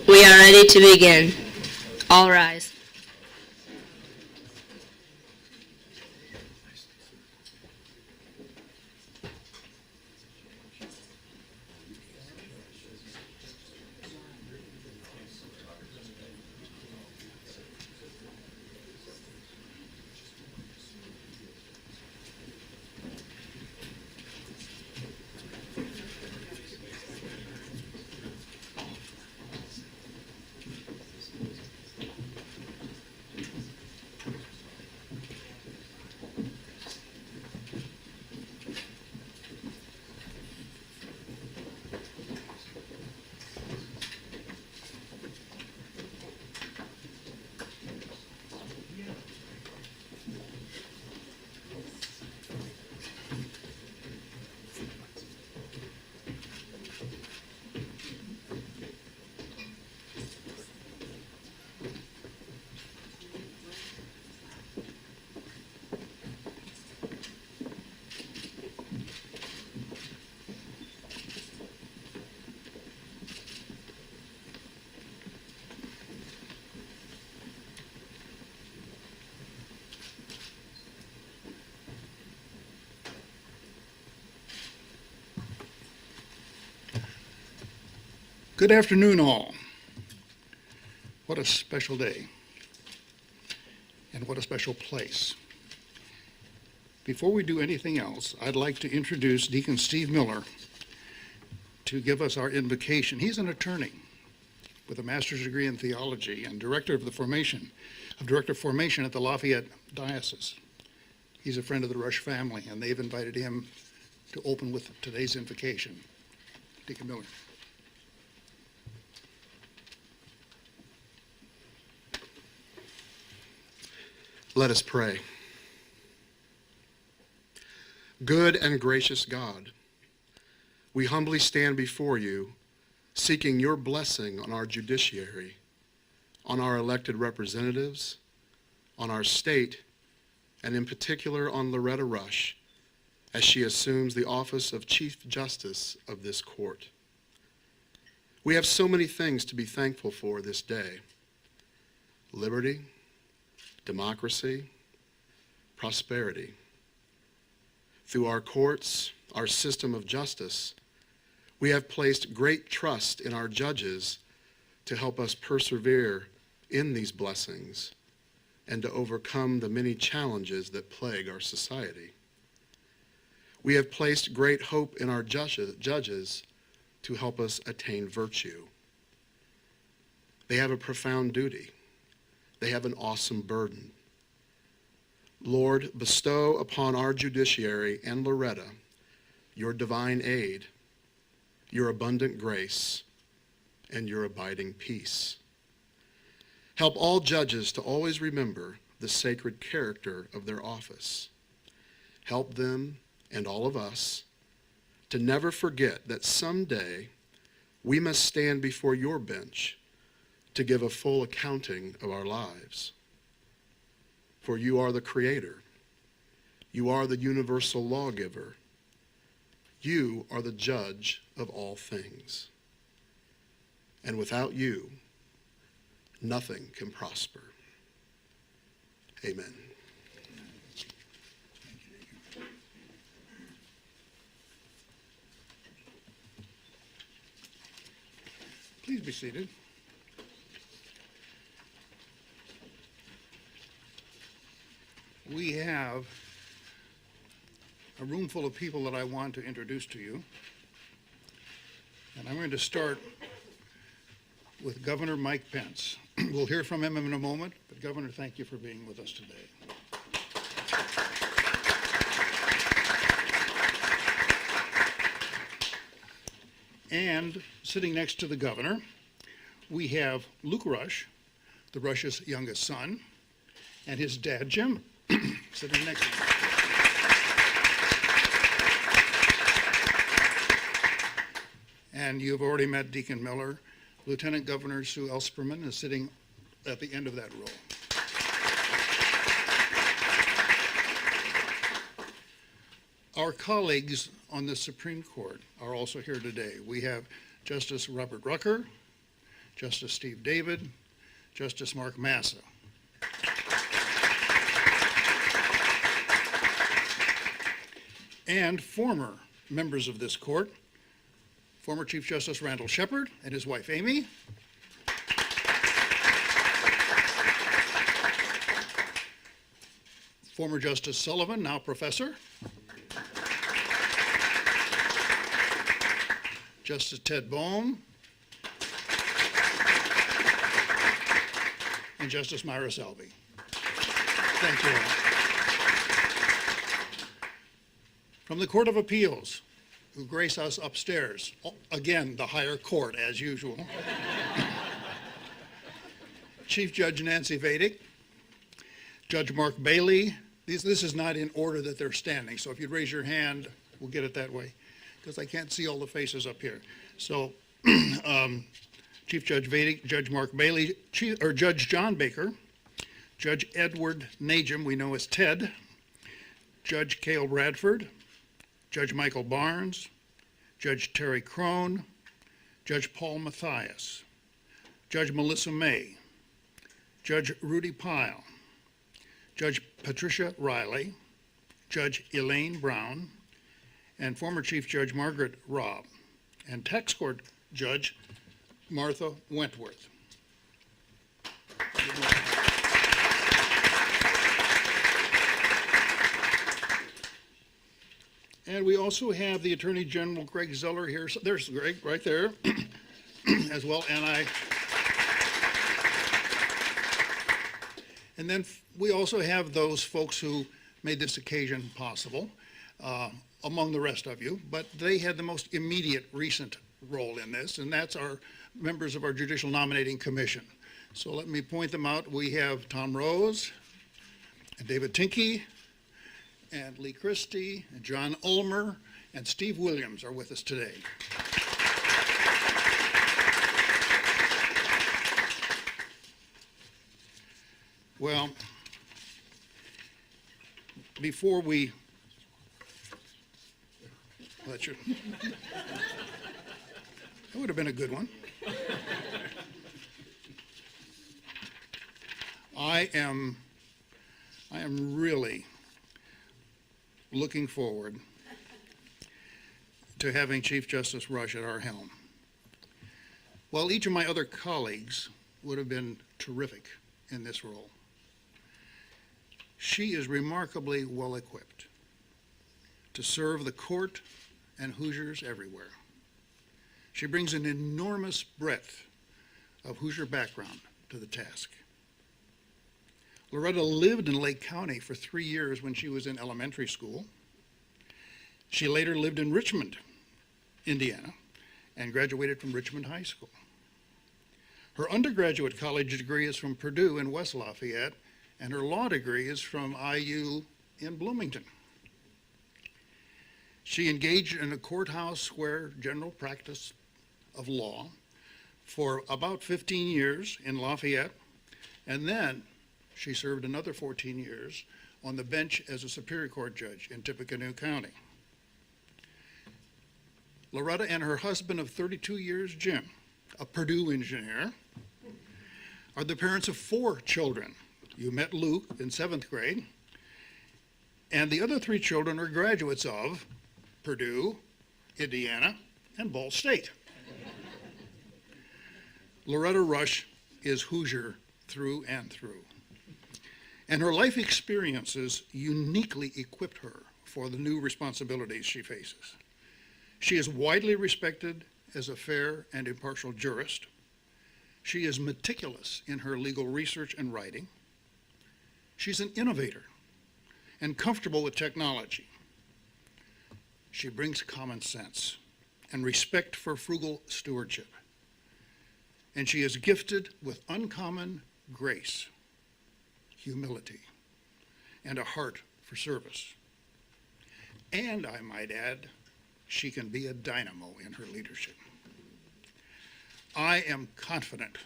We are ready to begin. All rise. Good afternoon, all. What a special day, and what a special place. Before we do anything else, I'd like to introduce Deacon Steve Miller to give us our invocation. He's an attorney with a master's degree in theology and director of formation at the Lafayette Diocese. He's a friend of the Rush family, and they've invited him to open with today's invocation. Deacon Miller. Let us pray. Good and gracious God, we humbly stand before you, seeking your blessing on our judiciary, on our elected representatives, on our state, and in particular on Loretta Rush, as she assumes the office of Chief Justice of this court. We have so many things to be thankful for this day: liberty, democracy, prosperity. Through our courts, our system of justice, we have placed great trust in our judges to help us persevere in these blessings and to overcome the many challenges that plague our society. We have placed great hope in our judges to help us attain virtue. They have a profound duty. They have an awesome burden. Lord, bestow upon our judiciary and Loretta your divine aid, your abundant grace, and your abiding peace. Help all judges to always remember the sacred character of their office. Help them, and all of us, to never forget that someday we must stand before your bench to give a full accounting of our lives. For you are the creator. You are the universal lawgiver. You are the judge of all things. And without you, nothing can prosper. Amen. Please be seated. We have a room full of people that I want to introduce to you. And I'm going to start with Governor Mike Pence. We'll hear from him in a moment, but Governor, thank you for being with us today. And sitting next to the governor, we have Luke Rush, the Rush's youngest son, and his dad, Jim, sitting next to him. And you've already met Deacon Miller. Lieutenant Governor Sue Ellspermann is sitting at the end of that row. Our colleagues on the Supreme Court are also here today. We have Justice Robert Rucker, Justice Steve David, Justice Mark Massa. And former members of this court, former Chief Justice Randall Shepard and his wife Amy, former Justice Sullivan, now professor, Justice Ted Bohm, and Justice Myra Selby. Thank you all. From the Court of Appeals, who grace us upstairs, again, the higher court as usual, Chief Judge Nancy Vadic, Judge Mark Bailey. This is not in order that they're standing, so if you'd raise your hand, we'll get it that way, because I can't see all the faces up here. So, Chief Judge Vadic, Judge Mark Bailey, Judge John Baker, Judge Edward Najum, we know as Ted, Judge Cale Bradford, Judge Michael Barnes, Judge Terry Crone, Judge Paul Mathias, Judge Melissa May, Judge Rudy Pyle, Judge Patricia Riley, Judge Elaine Brown, and former Chief Judge Margaret Robb, and Tax Court Judge Martha Wentworth. And we also have the Attorney General Greg Zeller here. So there's Greg right there as well. And then we also have those folks who made this occasion possible, among the rest of you, but they had the most immediate recent role in this, and that's our members of our Judicial Nominating Commission. So let me point them out. We have Tom Rose, and David Tinkey, and Lee Christie, and John Ulmer, and Steve Williams are with us today. Well, before we, that would have been a good one. I am really looking forward to having Chief Justice Rush at our helm. While each of my other colleagues would have been terrific in this role, she is remarkably well equipped to serve the court and Hoosiers everywhere. She brings an enormous breadth of Hoosier background to the task. Loretta lived in Lake County for 3 years when she was in elementary school. She later lived in Richmond, Indiana, and graduated from Richmond High School. Her undergraduate college degree is from Purdue in West Lafayette, and her law degree is from IU in Bloomington. She engaged in a courthouse square general practice of law for about 15 years in Lafayette, and then she served another 14 years on the bench as a Superior Court judge in Tippecanoe County. Loretta and her husband of 32 years, Jim, a Purdue engineer, are the parents of 4 children. You met Luke in 7th grade, and the other 3 children are graduates of Purdue, Indiana, and Ball State. Loretta Rush is Hoosier through and through, and her life experiences uniquely equipped her for the new responsibilities she faces. She is widely respected as a fair and impartial jurist. She is meticulous in her legal research and writing. She's an innovator and comfortable with technology. She brings common sense and respect for frugal stewardship. And she is gifted with uncommon grace, humility, and a heart for service. And I might add, she can be a dynamo in her leadership. I am confident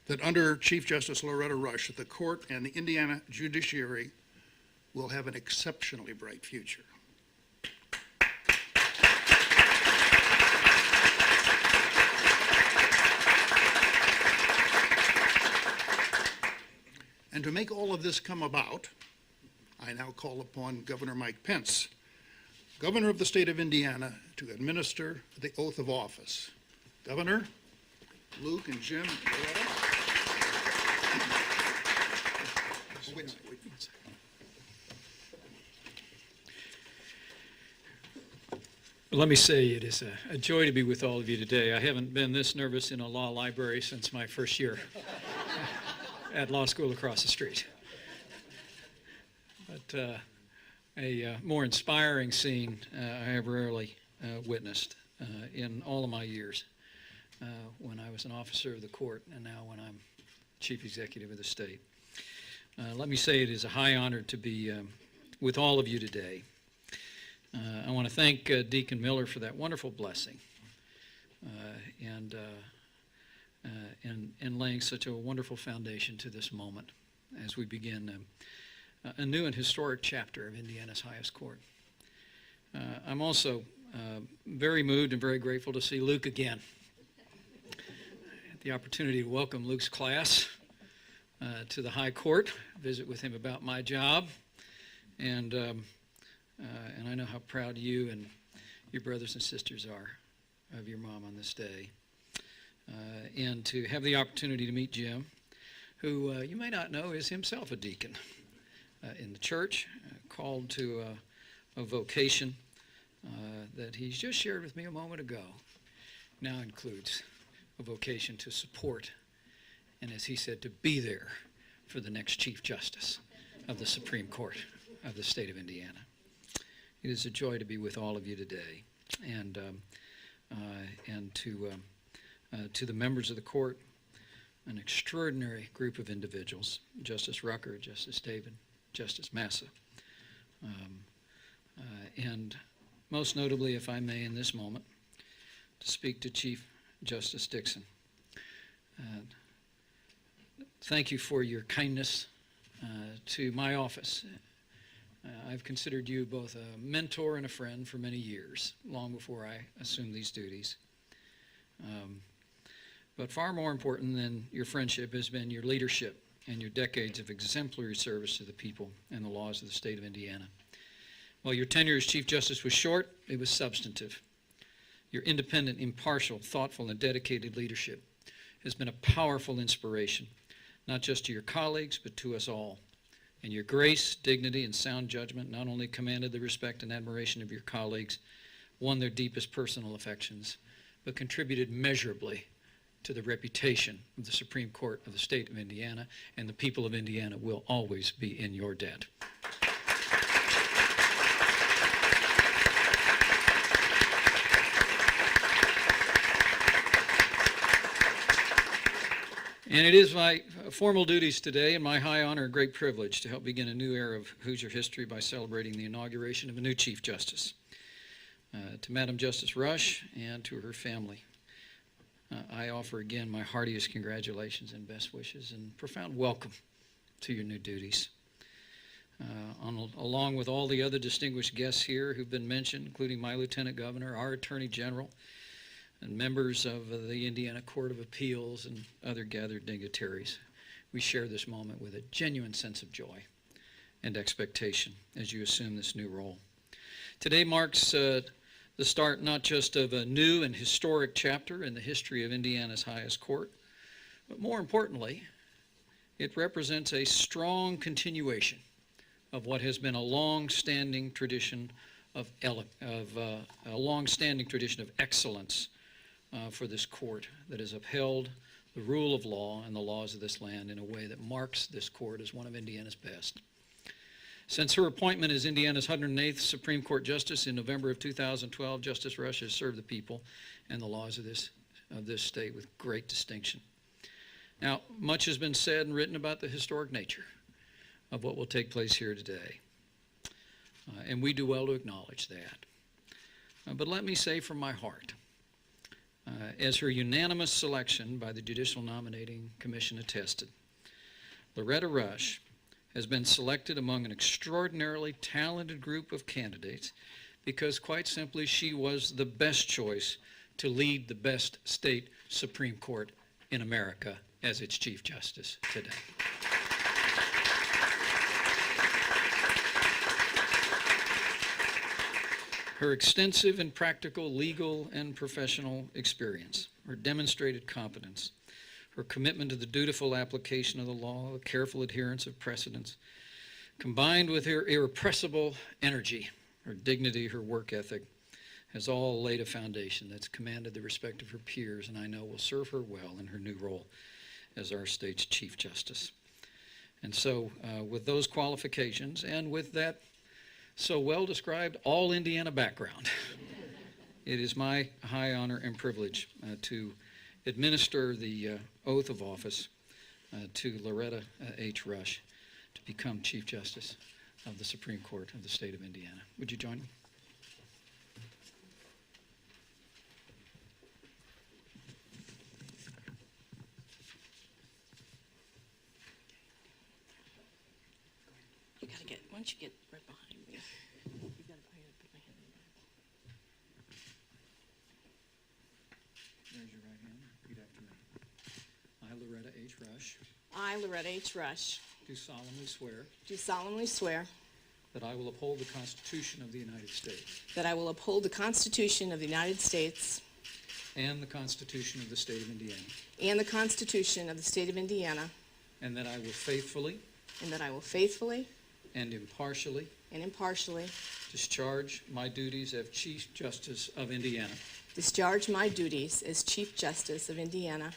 that under Chief Justice Loretta Rush, the court and the Indiana judiciary will have an exceptionally bright future. And to make all of this come about, I now call upon Governor Mike Pence, Governor of the state of Indiana, to administer the oath of office. Governor, Luke and Jim, Loretta. Oh, wait a second. Let me say it is a joy to be with all of you today. I haven't been this nervous in a law library since my first year at law school across the street. But a more inspiring scene I have rarely witnessed in all of my years when I was an officer of the court and now when I'm chief executive of the state. Let me say it is a high honor to be with all of you today. I want to thank Deacon Miller for that wonderful blessing and laying such a wonderful foundation to this moment as we begin a new and historic chapter of Indiana's highest court. I'm also very moved and very grateful to see Luke again. I had the opportunity to welcome Luke's class to the high court, visit with him about my job, and I know how proud you and your brothers and sisters are of your mom on this day. And to have the opportunity to meet Jim, who you may not know is himself a deacon in the church, called to a vocation that he's just shared with me a moment ago. Now includes a vocation to support, and as he said, to be there for the next Chief Justice of the Supreme Court of the state of Indiana. It is a joy to be with all of you today, and to the members of the court, an extraordinary group of individuals: Justice Rucker, Justice David, Justice Massa, and most notably, if I may, in this moment, to speak to Chief Justice Dixon. Thank you for your kindness to my office. I've considered you both a mentor and a friend for many years, long before I assumed these duties. But far more important than your friendship has been your leadership and your decades of exemplary service to the people and the laws of the state of Indiana. While your tenure as Chief Justice was short, it was substantive. Your independent, impartial, thoughtful, and dedicated leadership has been a powerful inspiration, not just to your colleagues, but to us all. And your grace, dignity, and sound judgment not only commanded the respect and admiration of your colleagues, won their deepest personal affections, but contributed measurably to the reputation of the Supreme Court of the state of Indiana, and the people of Indiana will always be in your debt. And it is my formal duties today and my high honor and great privilege to help begin a new era of Hoosier history by celebrating the inauguration of a new Chief Justice. To Madam Justice Rush and to her family, I offer again my heartiest congratulations and best wishes and profound welcome to your new duties. Along with all the other distinguished guests here who've been mentioned, including my Lieutenant Governor, our Attorney General, and members of the Indiana Court of Appeals and other gathered dignitaries, we share this moment with a genuine sense of joy and expectation as you assume this new role. Today marks the start not just of a new and historic chapter in the history of Indiana's highest court, but more importantly, it represents a strong continuation of what has been a long-standing tradition of excellence for this court that has upheld the rule of law and the laws of this land in a way that marks this court as one of Indiana's best. Since her appointment as Indiana's 108th Supreme Court Justice in November of 2012, Justice Rush has served the people and the laws of this state with great distinction. Now, much has been said and written about the historic nature of what will take place here today, and we do well to acknowledge that. But let me say from my heart, as her unanimous selection by the Judicial Nominating Commission attested, Loretta Rush has been selected among an extraordinarily talented group of candidates because, quite simply, she was the best choice to lead the best state Supreme Court in America as its Chief Justice today. Her extensive and practical legal and professional experience, her demonstrated competence, her commitment to the dutiful application of the law, the careful adherence of precedents, combined with her irrepressible energy, her dignity, her work ethic, has all laid a foundation that's commanded the respect of her peers, and I know will serve her well in her new role as our state's Chief Justice. And so with those qualifications and with that so well described all Indiana background, it is my high honor and privilege to administer the oath of office to Loretta H. Rush to become Chief Justice of the Supreme Court of the state of Indiana. Would you join me? Why don't you get right behind me? You gotta put my hand in the Raise your right hand. Repeat after me. I, Loretta H. Rush, I, Loretta H. Rush, do solemnly swear do solemnly swear that I will uphold the Constitution of the United States that I will uphold the Constitution of the United States and the Constitution of the state of Indiana, and the Constitution of the State of Indiana, and that I will faithfully and that I will faithfully and impartially and impartially discharge my duties as Chief Justice of Indiana discharge my duties as Chief Justice of Indiana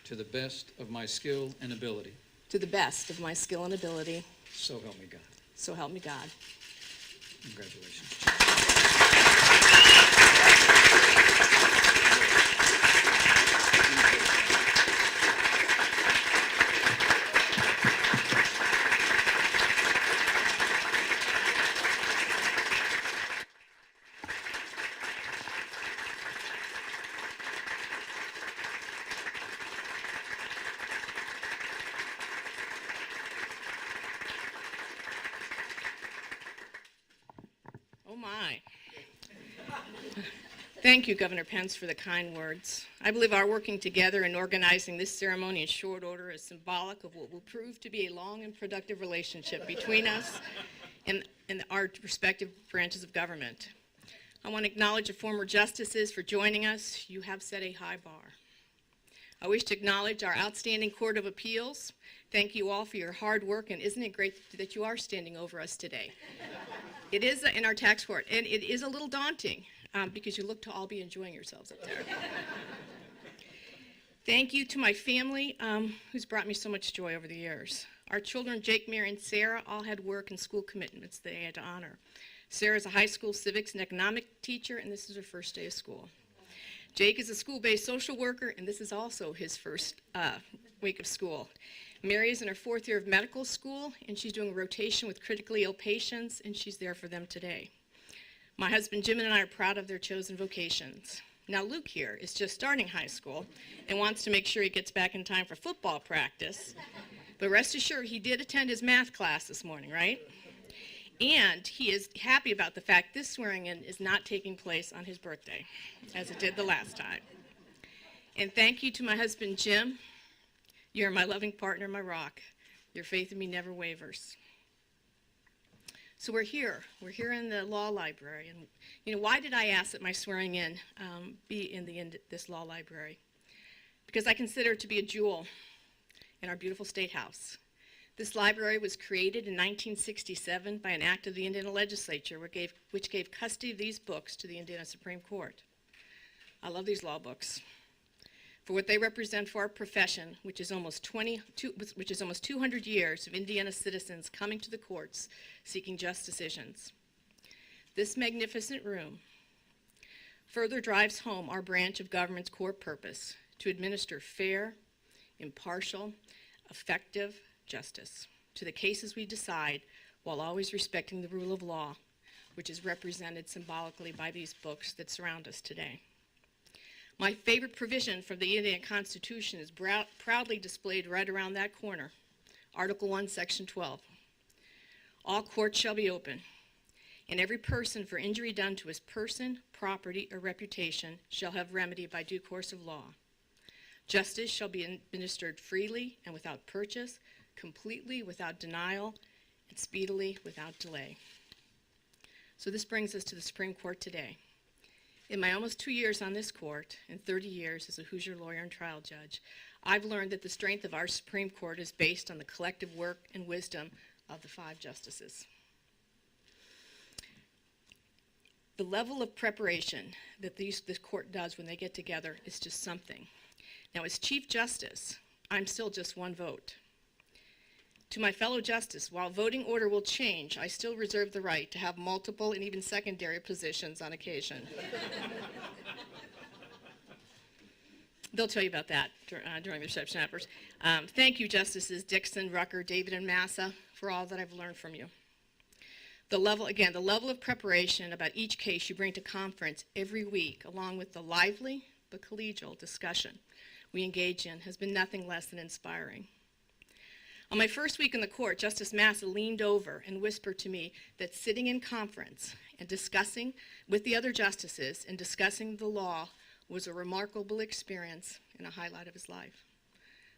to the best of my skill and ability. to the best of my skill and ability, So help me God. so help me God. Congratulations. Oh my. Thank you, Governor Pence, for the kind words. I believe our working together and organizing this ceremony in short order is symbolic of what will prove to be a long and productive relationship between us and our respective branches of government. I want to acknowledge the former justices for joining us. You have set a high bar. I wish to acknowledge our outstanding Court of Appeals. Thank you all for your hard work, and isn't it great that you are standing over us today? It is in our tax court, and it is a little daunting because you look to all be enjoying yourselves up there. Thank you to my family who's brought me so much joy over the years. Our children, Jake, Mary, and Sarah, all had work and school commitments that they had to honor. Sarah's a high school civics and economic teacher, and this is her first day of school. Jake is a school-based social worker, and this is also his first week of school. Mary is in her fourth year of medical school, and she's doing a rotation with critically ill patients, and she's there for them today. My husband Jim and I are proud of their chosen vocations. Now Luke here is just starting high school and wants to make sure he gets back in time for football practice. But rest assured, he did attend his math class this morning, right? And he is happy about the fact this swearing-in is not taking place on his birthday, as it did the last time. And thank you to my husband Jim. You're my loving partner, my rock. Your faith in me never wavers. So we're here in the law library. And why did I ask that my swearing in be in this law library? Because I consider it to be a jewel in our beautiful state house. This library was created in 1967 by an act of the Indiana legislature which gave custody of these books to the Indiana Supreme Court. I love these law books for what they represent for our profession, which is almost 200 years of Indiana citizens coming to the courts seeking just decisions. This magnificent room further drives home our branch of government's core purpose: to administer fair, impartial, effective justice to the cases we decide, while always respecting the rule of law, which is represented symbolically by these books that surround us today. My favorite provision from the Indiana Constitution is proudly displayed right around that corner. Article 1, Section 12. All courts shall be open, and every person for injury done to his person, property, or reputation shall have remedy by due course of law. Justice shall be administered freely and without purchase, completely without denial, and speedily without delay. So this brings us to the Supreme Court today. In my almost 2 years on this court and 30 years as a Hoosier lawyer and trial judge, I've learned that the strength of our Supreme Court is based on the collective work and wisdom of the 5 justices. The level of preparation that this court does when they get together is just something. Now, as Chief Justice, I'm still just one vote. To my fellow justice, while voting order will change, I still reserve the right to have multiple and even secondary positions on occasion. They'll tell you about that during the reception afterwards. Thank you, Justices Dixon, Rucker, David, and Massa, for all that I've learned from you. The level of preparation about each case you bring to conference every week, along with the lively but collegial discussion we engage in, has been nothing less than inspiring. On my first week in the court, Justice Massa leaned over and whispered to me that sitting in conference and discussing with the other justices and discussing the law was a remarkable experience and a highlight of his life.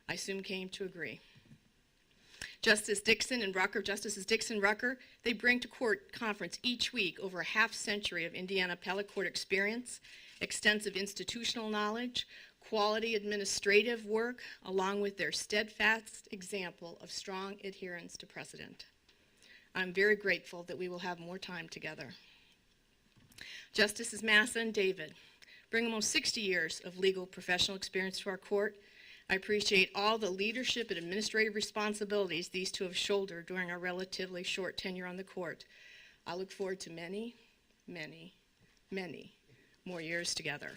I soon came to agree. Justices Dixon, Rucker, they bring to court conference each week over a half-century of Indiana appellate court experience, extensive institutional knowledge, quality administrative work, along with their steadfast example of strong adherence to precedent. I'm very grateful that we will have more time together. Justices Massa and David bring almost 60 years of legal professional experience to our court. I appreciate all the leadership and administrative responsibilities these two have shouldered during our relatively short tenure on the court. I look forward to many, many, many more years together.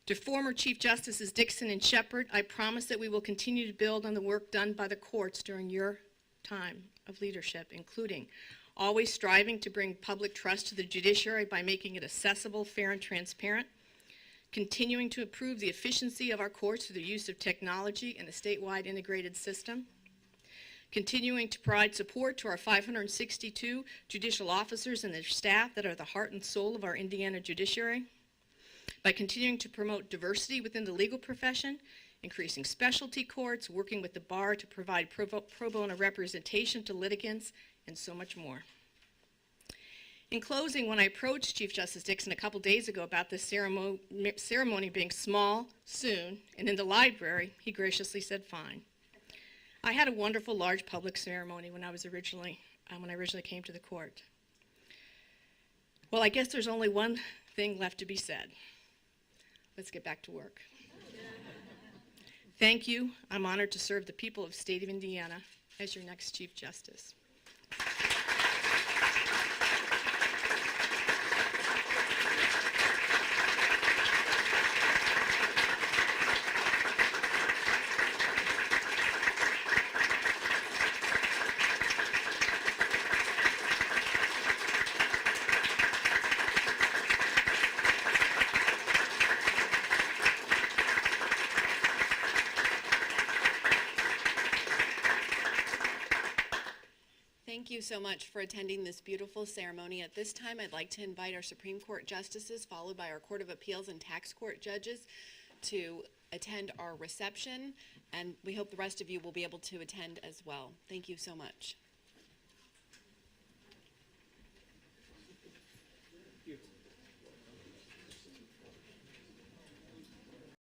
To former Chief Justices Dixon and Shepard, I promise that we will continue to build on the work done by the courts during your time of leadership, including always striving to bring public trust to the judiciary by making it accessible, fair, and transparent, continuing to improve the efficiency of our courts through the use of technology and a statewide integrated system, continuing to provide support to our 562 judicial officers and their staff that are the heart and soul of our Indiana judiciary, by continuing to promote diversity within the legal profession, increasing specialty courts, working with the bar to provide pro bono representation to litigants, and so much more. In closing, when I approached Chief Justice Dixon a couple days ago about this ceremony being small, soon, and in the library, he graciously said, fine. I had a wonderful large public ceremony when I originally came to the court. Well, I guess there's only one thing left to be said. Let's get back to work. Thank you. I'm honored to serve the people of the state of Indiana as your next Chief Justice. Thank you so much for attending this beautiful ceremony. At this time, I'd like to invite our Supreme Court justices, followed by our Court of Appeals and Tax Court judges, to attend our reception, and we hope the rest of you will be able to attend as well. Thank you so much.